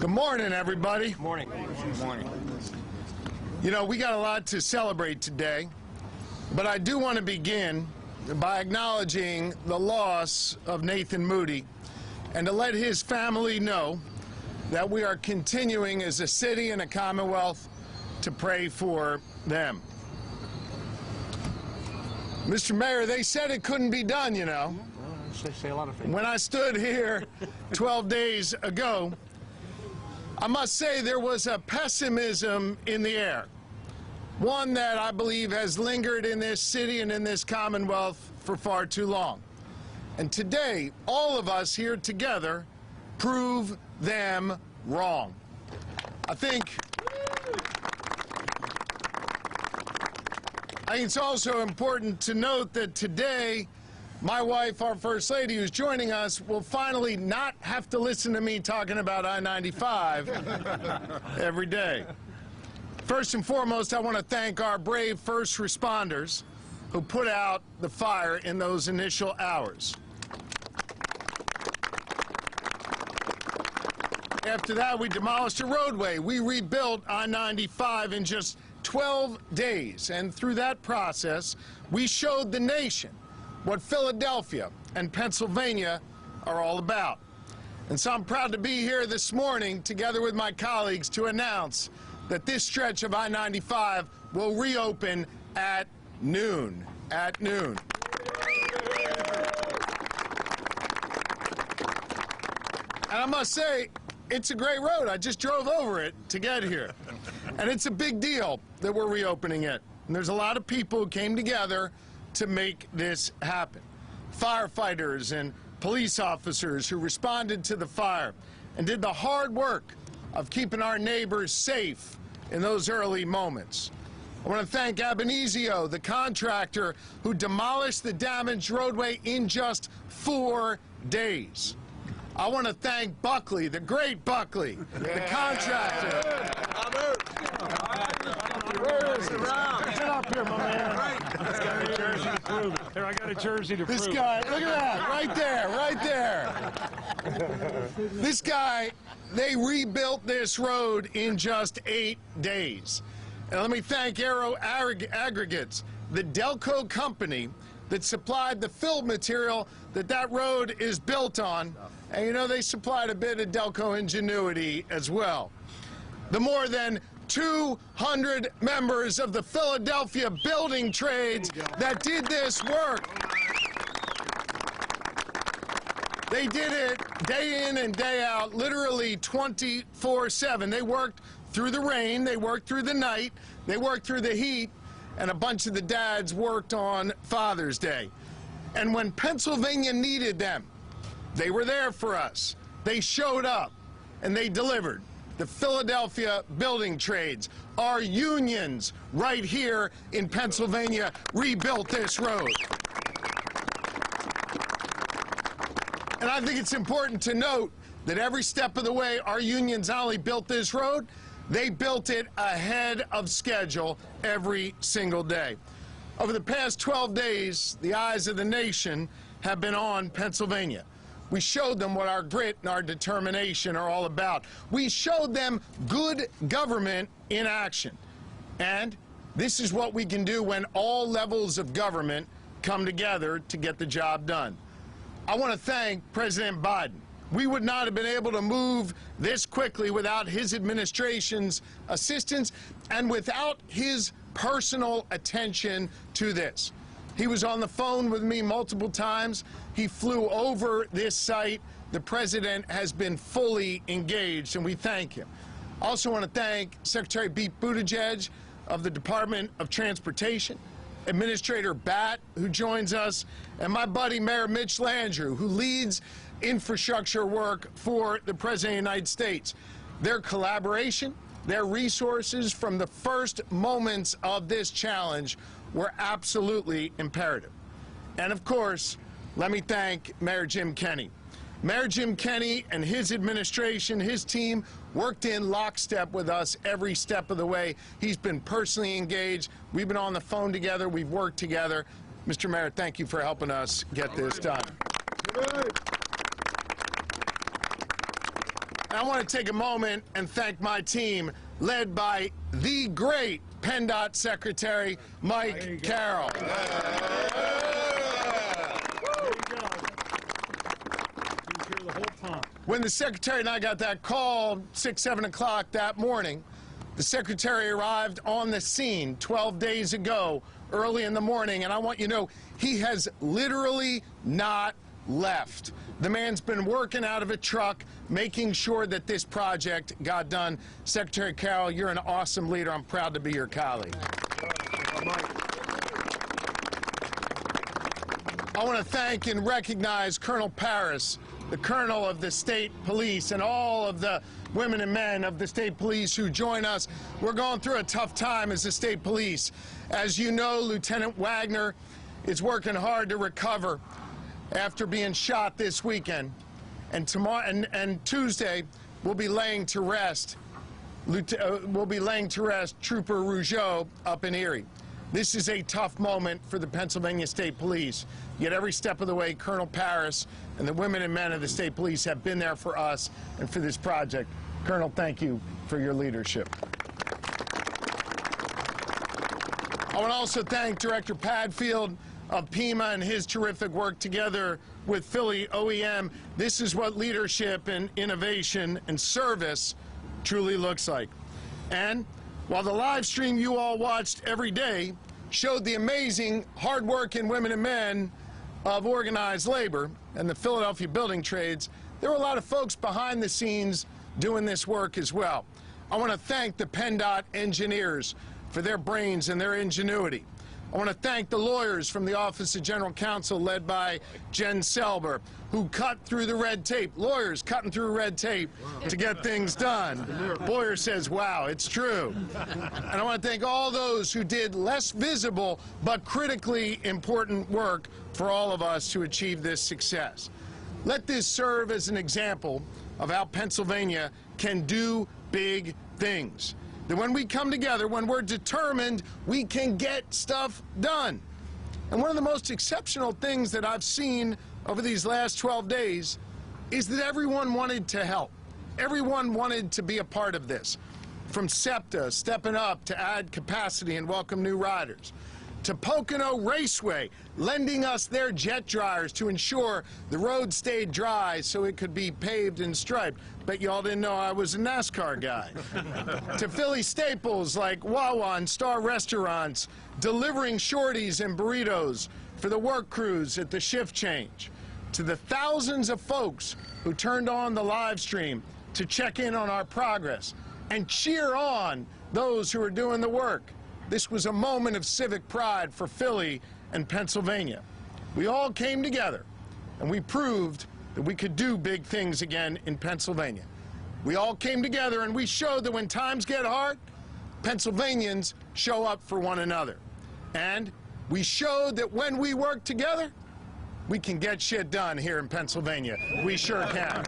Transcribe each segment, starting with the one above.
Good morning, everybody. Good morning. Good morning. You know, we got a lot to celebrate today, but I do want to begin by acknowledging the loss of Nathan Moody and to let his family know that we are continuing as a city and a Commonwealth to pray for them. Mr. Mayor, they said it couldn't be done, you know. They say a lot of things. When I stood here 12 days ago, I must say there was a pessimism in the air, one that I believe has lingered in this city and in this Commonwealth for far too long. And today, all of us here together prove them wrong. I think it's also important to note that today, my wife, our First Lady, who's joining us, will finally not have to listen to me talking about I-95 every day. First and foremost, I want to thank our brave first responders who put out the fire in those initial hours. After that, we demolished a roadway. We rebuilt I-95 in just 12 days. And through that process, we showed the nation what Philadelphia and Pennsylvania are all about. And so I'm proud to be here this morning together with my colleagues to announce that this stretch of I-95 will reopen at noon. At noon. And I must say, it's a great road. I just drove over it to get here. And it's a big deal that we're reopening it. And there's a lot of people who came together to make this happen. Firefighters and police officers who responded to the fire and did the hard work of keeping our neighbors safe in those early moments. I want to thank Abenizio, the contractor who demolished the damaged roadway in just 4 days. I want to thank Buckley, the great Buckley, the contractor. Get up here, my man. I got a jersey to prove it. Here, I got a jersey to prove it. This guy, look at that, right there. This guy, they rebuilt this road in just 8 days. And let me thank Aero Aggregates, the Delco company that supplied the fill material that road is built on. And you know, they supplied a bit of Delco ingenuity as well. The more than 200 members of the Philadelphia building trades that did this work. They did it day in and day out, literally 24/7. They worked through the rain, they worked through the night, they worked through the heat, and a bunch of the dads worked on Father's Day. And when Pennsylvania needed them, they were there for us. They showed up, and they delivered. The Philadelphia building trades, our unions right here in Pennsylvania, rebuilt this road. And I think it's important to note that every step of the way, our unions not only built this road, they built it ahead of schedule every single day. Over the past 12 days, the eyes of the nation have been on Pennsylvania. We showed them what our grit and our determination are all about. We showed them good government in action. And this is what we can do when all levels of government come together to get the job done. I want to thank President Biden. We would not have been able to move this quickly without his administration's assistance and without his personal attention to this. He was on the phone with me multiple times. He flew over this site. The president has been fully engaged, and we thank him. I also want to thank Secretary Pete Buttigieg of the Department of Transportation, Administrator Batt, who joins us, and my buddy Mayor Mitch Landrieu, who leads infrastructure work for the President of the United States. Their collaboration, their resources from the first moments of this challenge were absolutely imperative. And of course, let me thank Mayor Jim Kenney. Mayor Jim Kenney and his administration, his team, worked in lockstep with us every step of the way. He's been personally engaged. We've been on the phone together. We've worked together. Mr. Mayor, thank you for helping us get this done. And I want to take a moment and thank my team, led by the great PennDOT Secretary, Mike Carroll. When the Secretary and I got that call 6, 7 o'clock that morning, the Secretary arrived on the scene 12 days ago, early in the morning, and I want you to know he has literally not left. The man's been working out of a truck, making sure that this project got done. Secretary Carroll, you're an awesome leader. I'm proud to be your colleague. I want to thank and recognize Colonel Paris, the Colonel of the State Police, and all of the women and men of the State Police who join us. We're going through a tough time as the State Police. As you know, Lieutenant Wagner is working hard to recover after being shot this weekend. And tomorrow and Tuesday, we'll be laying to rest. Trooper Rougeau up in Erie. This is a tough moment for the Pennsylvania State Police. Yet every step of the way, Colonel Paris and the women and men of the State Police have been there for us and for this project. Colonel, thank you for your leadership. I want to also thank Director Padfield of Pima and his terrific work together with Philly OEM. This is what leadership and innovation and service truly looks like. And while the live stream you all watched every day showed the amazing hard-working women and men of organized labor and the Philadelphia building trades, there were a lot of folks behind the scenes doing this work as well. I want to thank the PennDOT engineers for their brains and their ingenuity. I want to thank the lawyers from the Office of General Counsel, led by Jen Selber, who cut through the red tape. Lawyers cutting through red tape to get things done. Boyer says, wow, it's true. And I want to thank all those who did less visible but critically important work for all of us to achieve this success. Let this serve as an example of how Pennsylvania can do big things. That when we come together, when we're determined, we can get stuff done. And one of the most exceptional things that I've seen over these last 12 days is that everyone wanted to help. Everyone wanted to be a part of this. From SEPTA stepping up to add capacity and welcome new riders, to Pocono Raceway lending us their jet dryers to ensure the road stayed dry so it could be paved and striped. Bet y'all didn't know I was a NASCAR guy. To Philly staples like Wawa and Star Restaurants delivering shorties and burritos for the work crews at the shift change. To the thousands of folks who turned on the live stream to check in on our progress and cheer on those who are doing the work. This was a moment of civic pride for Philly and Pennsylvania. We all came together, and we proved that we could do big things again in Pennsylvania. We all came together, and we showed that when times get hard, Pennsylvanians show up for one another. And we showed that when we work together, we can get shit done here in Pennsylvania. We sure can.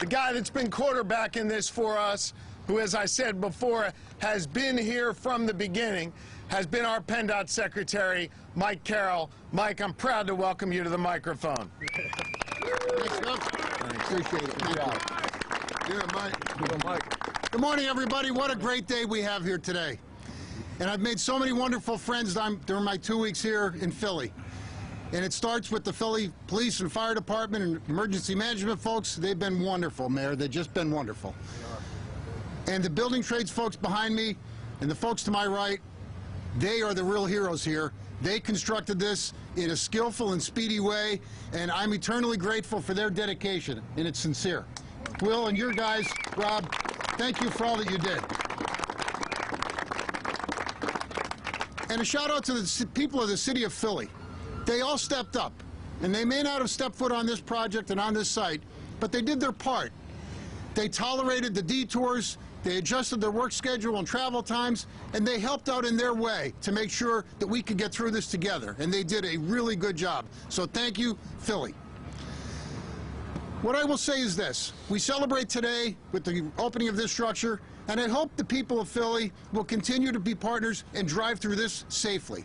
The guy that's been quarterbacking this for us, who, as I said before, has been here from the beginning, has been our PennDOT Secretary, Mike Carroll. Mike, I'm proud to welcome you to the microphone. Thanks, Doug. Appreciate it. Yeah, Mike. Good morning, everybody. What a great day we have here today. And I've made so many wonderful friends during my 2 weeks here in Philly. And it starts with the Philly Police and Fire Department and Emergency Management folks. They've been wonderful, Mayor. They've just been wonderful. And the building trades folks behind me and the folks to my right, they are the real heroes here. They constructed this in a skillful and speedy way, and I'm eternally grateful for their dedication, and it's sincere. Will and your guys, Rob, thank you for all that you did. And a shout out to the people of the city of Philly. They all stepped up, and they may not have stepped foot on this project and on this site, but they did their part. They tolerated the detours, they adjusted their work schedule and travel times, and they helped out in their way to make sure that we could get through this together, and they did a really good job. So thank you, Philly. What I will say is this: we celebrate today with the opening of this structure, and I hope the people of Philly will continue to be partners and drive through this safely.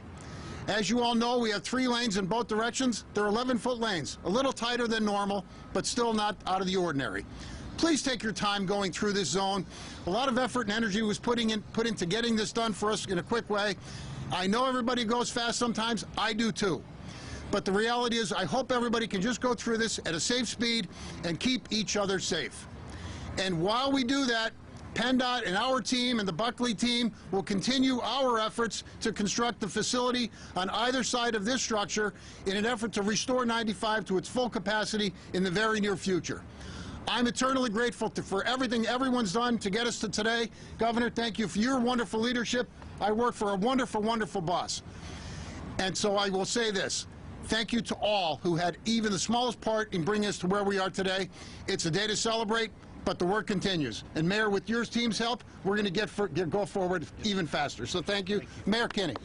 As you all know, we have 3 lanes in both directions. They're 11-foot lanes, a little tighter than normal, but still not out of the ordinary. Please take your time going through this zone. A lot of effort and energy was put into getting this done for us in a quick way. I know everybody goes fast sometimes. I do too. But the reality is, I hope everybody can just go through this at a safe speed and keep each other safe. And while we do that, PennDOT and our team and the Buckley team will continue our efforts to construct the facility on either side of this structure in an effort to restore 95 to its full capacity in the very near future. I'm eternally grateful for everything everyone's done to get us to today. Governor, thank you for your wonderful leadership. I work for a wonderful, wonderful boss. And so I will say this. Thank you to all who had even the smallest part in bringing us to where we are today. It's a day to celebrate, but the work continues. And Mayor, with your team's help, we're going to go forward even faster. So thank you. Mayor Kenney.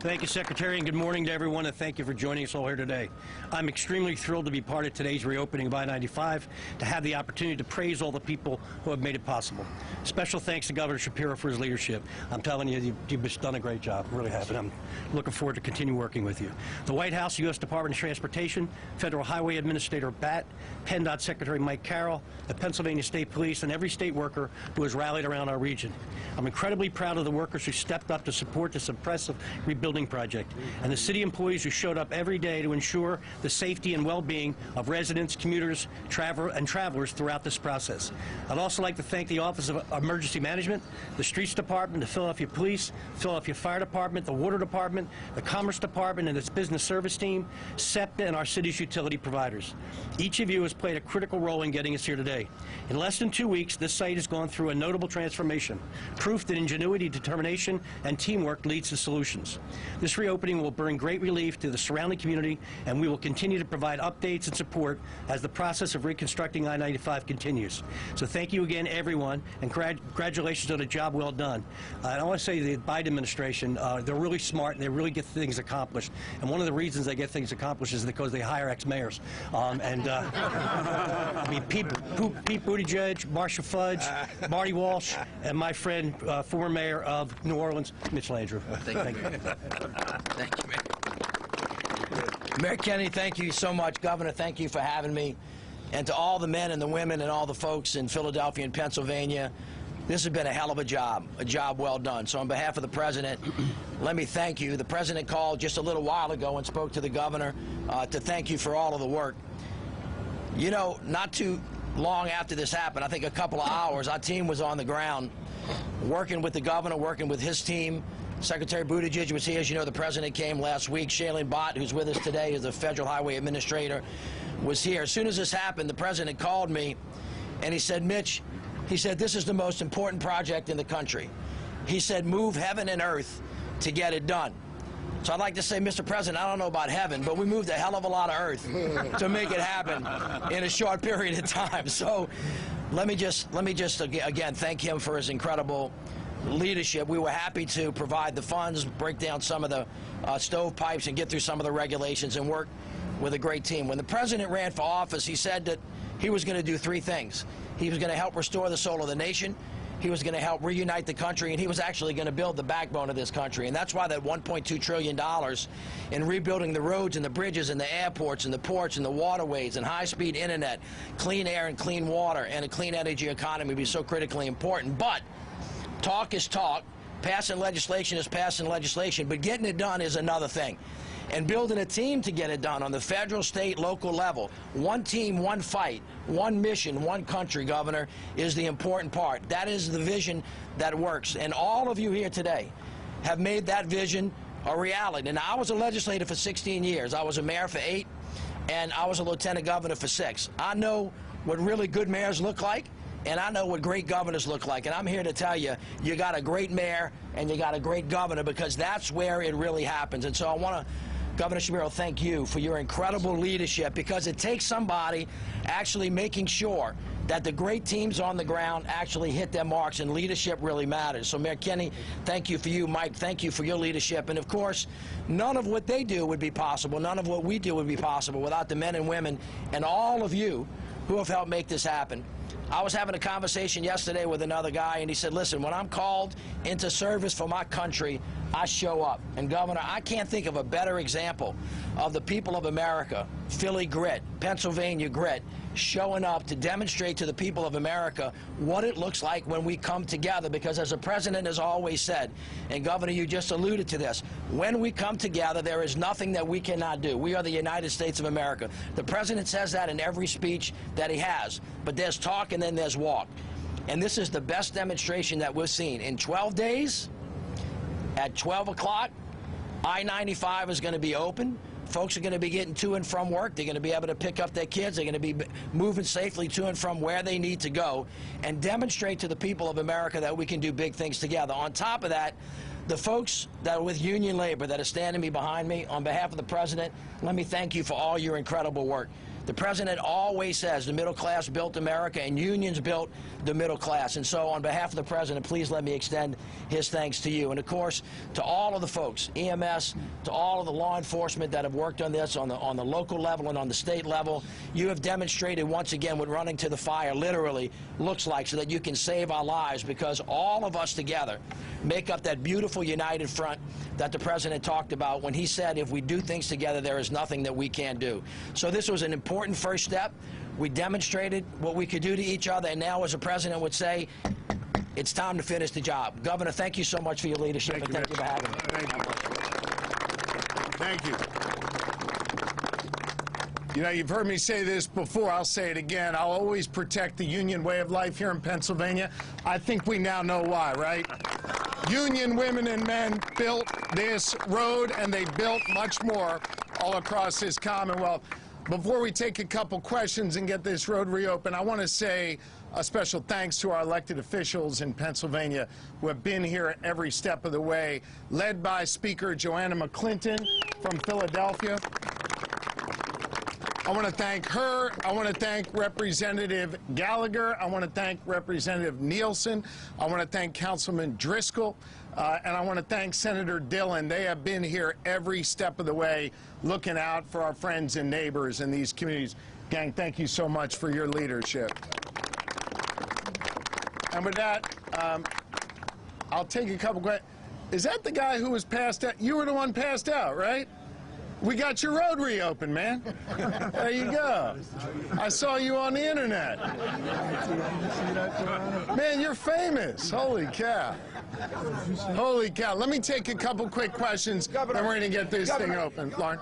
Thank you, Secretary, and good morning to everyone, and thank you for joining us all here today. I'm extremely thrilled to be part of today's reopening of I-95, to have the opportunity to praise all the people who have made it possible. Special thanks to Governor Shapiro for his leadership. I'm telling you, you've just done a great job, really have, and I'm looking forward to continue working with you. The White House, U.S. Department of Transportation, Federal Highway Administrator Batt, PennDOT Secretary Mike Carroll, the Pennsylvania State Police, and every state worker who has rallied around our region. I'm incredibly proud of the workers who stepped up to support this impressive rebuilding project, and the city employees who showed up every day to ensure the safety and well-being of residents, commuters, travelers throughout this process. I'd also like to thank the Office of Emergency Management, the Streets Department, the Philadelphia Police, Philadelphia Fire Department, the Water Department, the Commerce Department and its business service team, SEPTA, and our city's utility providers. Each of you has played a critical role in getting us here today. In less than 2 weeks, this site has gone through a notable transformation, proof that ingenuity, determination, and teamwork leads to solutions. This reopening will bring great relief to the surrounding community, and we will continue to provide updates and support as the process of reconstructing I-95 continues. So thank you again, everyone, and congratulations on a job well done. I want to say the Biden administration, they're really smart and they really get things accomplished. And one of the reasons they get things accomplished is because they hire ex-mayors. I mean, Pete Buttigieg, Marcia Fudge, Marty Walsh, and my friend, former mayor of New Orleans, Mitch Landrieu. Thank you. Thank you, Mayor. Mayor Kenney, thank you so much. Governor, thank you for having me. And to all the men and the women and all the folks in Philadelphia and Pennsylvania, this has been a hell of a job well done. So on behalf of the President, let me thank you. The President called just a little while ago and spoke to the Governor to thank you for all of the work. You know, not too long after this happened, I think a couple of hours, our team was on the ground working with the Governor, working with his team. Secretary Buttigieg was here. As you know, the President came last week. Shailene Bott, who's with us today, is the Federal Highway Administrator, was here. As soon as this happened, the President called me, and he said, Mitch, he said, this is the most important project in the country. He said, move heaven and earth to get it done. So I'd like to say, Mr. President, I don't know about heaven, but we moved a hell of a lot of earth to make it happen in a short period of time. So let me just again thank him for his incredible leadership. We were happy to provide the funds, break down some of the stovepipes, and get through some of the regulations and work with a great team. When the President ran for office, he said that he was going to do 3 things. He was going to help restore the soul of the nation, he was going to help reunite the country, and he was actually going to build the backbone of this country. And that's why that $1.2 trillion in rebuilding the roads and the bridges and the airports and the ports and the waterways and high-speed internet, clean air and clean water, and a clean energy economy would be so critically important. But talk is talk, passing legislation is passing legislation, but getting it done is another thing. And building a team to get it done on the federal, state, local level. One team, one fight, one mission, one country, Governor, is the important part. That is the vision that works. And all of you here today have made that vision a reality. And I was a legislator for 16 years. I was a mayor for 8, and I was a lieutenant governor for 6. I know what really good mayors look like, and I know what great governors look like. And I'm here to tell you, you got a great mayor and you got a great governor, because that's where it really happens. And so I want to, Governor Shapiro, thank you for your incredible leadership, because it takes somebody actually making sure that the great teams on the ground actually hit their marks, and leadership really matters. So Mayor Kenney, thank you for you. Mike, thank you for your leadership. And of course, none of what they do would be possible, none of what we do would be possible without the men and women and all of you who have helped make this happen. I was having a conversation yesterday with another guy, and he said, listen, when I'm called into service for my country, I show up. And Governor, I can't think of a better example of the people of America, Philly grit, Pennsylvania grit, showing up to demonstrate to the people of America what it looks like when we come together. Because as the President has always said, and Governor, you just alluded to this, when we come together, there is nothing that we cannot do. We are the United States of America. The President says that in every speech that he has. But there's talk and then there's walk. And this is the best demonstration that we've seen. In 12 days, at 12 o'clock, I-95 is going to be open. Folks are going to be getting to and from work. They're going to be able to pick up their kids. They're going to be moving safely to and from where they need to go and demonstrate to the people of America that we can do big things together. On top of that, the folks that are with union labor that are standing behind me, on behalf of the President, let me thank you for all your incredible work. The President always says the middle class built America and unions built the middle class. And so on behalf of the President, please let me extend his thanks to you. And of course, to all of the folks, EMS, to all of the law enforcement that have worked on this on the local level and on the state level, you have demonstrated once again what running to the fire literally looks like, so that you can save our lives, because all of us together make up that beautiful united front that the President talked about when he said if we do things together, there is nothing that we can't do. So this was an important first step. We demonstrated what we could do to each other, and now, as the President would say, it's time to finish the job. Governor, thank you so much for your leadership, and thank you for having me. Thank you. You know, you've heard me say this before. I'll say it again. I'll always protect the union way of life here in Pennsylvania. I think we now know why, right? Union women and men built this road, and they built much more all across this Commonwealth. Before we take a couple questions and get this road reopened, I want to say a special thanks to our elected officials in Pennsylvania who have been here every step of the way, led by Speaker Joanna McClinton from Philadelphia. I want to thank her. I want to thank Representative Gallagher. I want to thank Representative Nielsen. I want to thank Councilman Driscoll. And I want to thank Senator Dillon. They have been here every step of the way, looking out for our friends and neighbors in these communities. Gang, thank you so much for your leadership. And with that, I'll take a couple questions. Is that the guy who was passed out? You were the one passed out, right? We got your road reopened, man. There you go. I saw you on the internet. Man, you're famous. Holy cow. Holy cow. Let me take a couple quick questions, and we're going to get this thing open. Lauren?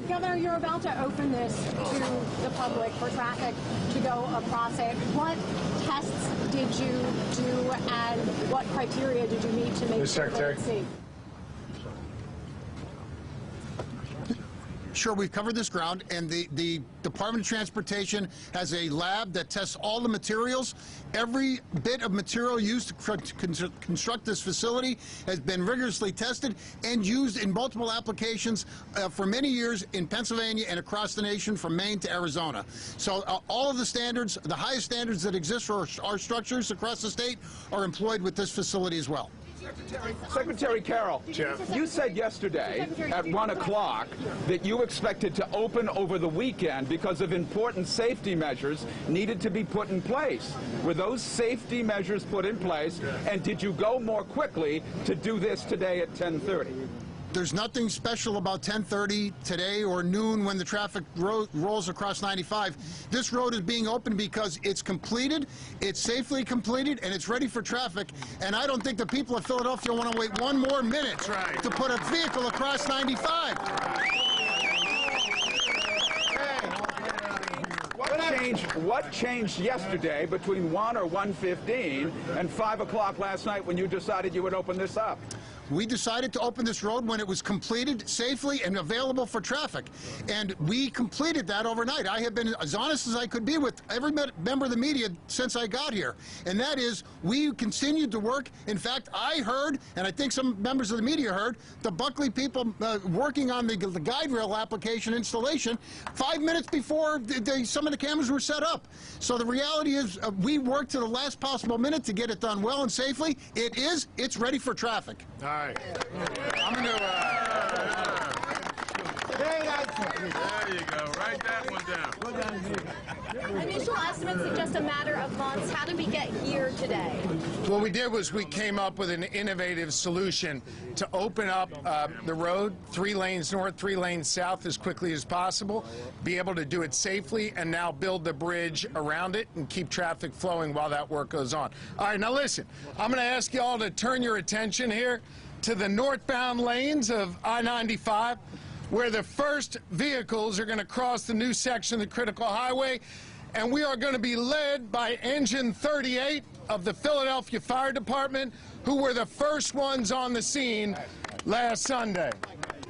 Governor, you're about to open this to the public for traffic to go across it. What tests did you do, and what criteria did you meet to make sure that it's safe? Sure, we've covered this ground, and the Department of Transportation has a lab that tests all the materials. Every bit of material used to construct this facility has been rigorously tested and used in multiple applications for many years in Pennsylvania and across the nation from Maine to Arizona. So all of the standards, the highest standards that exist for our structures across the state, are employed with this facility as well. Secretary Carroll, you said yesterday at 1 o'clock that you expected to open over the weekend because of important safety measures needed to be put in place. Were those safety measures put in place, and did you go more quickly to do this today at 10:30? There's nothing special about 10:30 today or noon when the traffic rolls across 95. This road is being opened because it's completed, it's safely completed, and it's ready for traffic. And I don't think the people of Philadelphia want to wait one more minute to put a vehicle across 95. What changed yesterday between 1 or 1:15 and 5 o'clock last night when you decided you would open this up? We decided to open this road when it was completed safely and available for traffic. And we completed that overnight. I have been as honest as I could be with every member of the media since I got here. And that is, we continued to work. In fact, I heard, and I think some members of the media heard, the Buckley people working on the guide rail application installation 5 minutes before some of the cameras were set up. So the reality is, we worked to the last possible minute to get it done well and safely. It's ready for traffic. All right. I'm going to... There you go. Write that one down. Initial estimates suggest a matter of months. How did we get here today? What we did was we came up with an innovative solution to open up the road, 3 lanes north, 3 lanes south as quickly as possible, be able to do it safely, and now build the bridge around it and keep traffic flowing while that work goes on. All right, now listen, I'm going to ask you all to turn your attention here to the northbound lanes of I-95, where the first vehicles are going to cross the new section of the critical highway, and we are going to be led by Engine 38 of the Philadelphia Fire Department, who were the first ones on the scene last Sunday.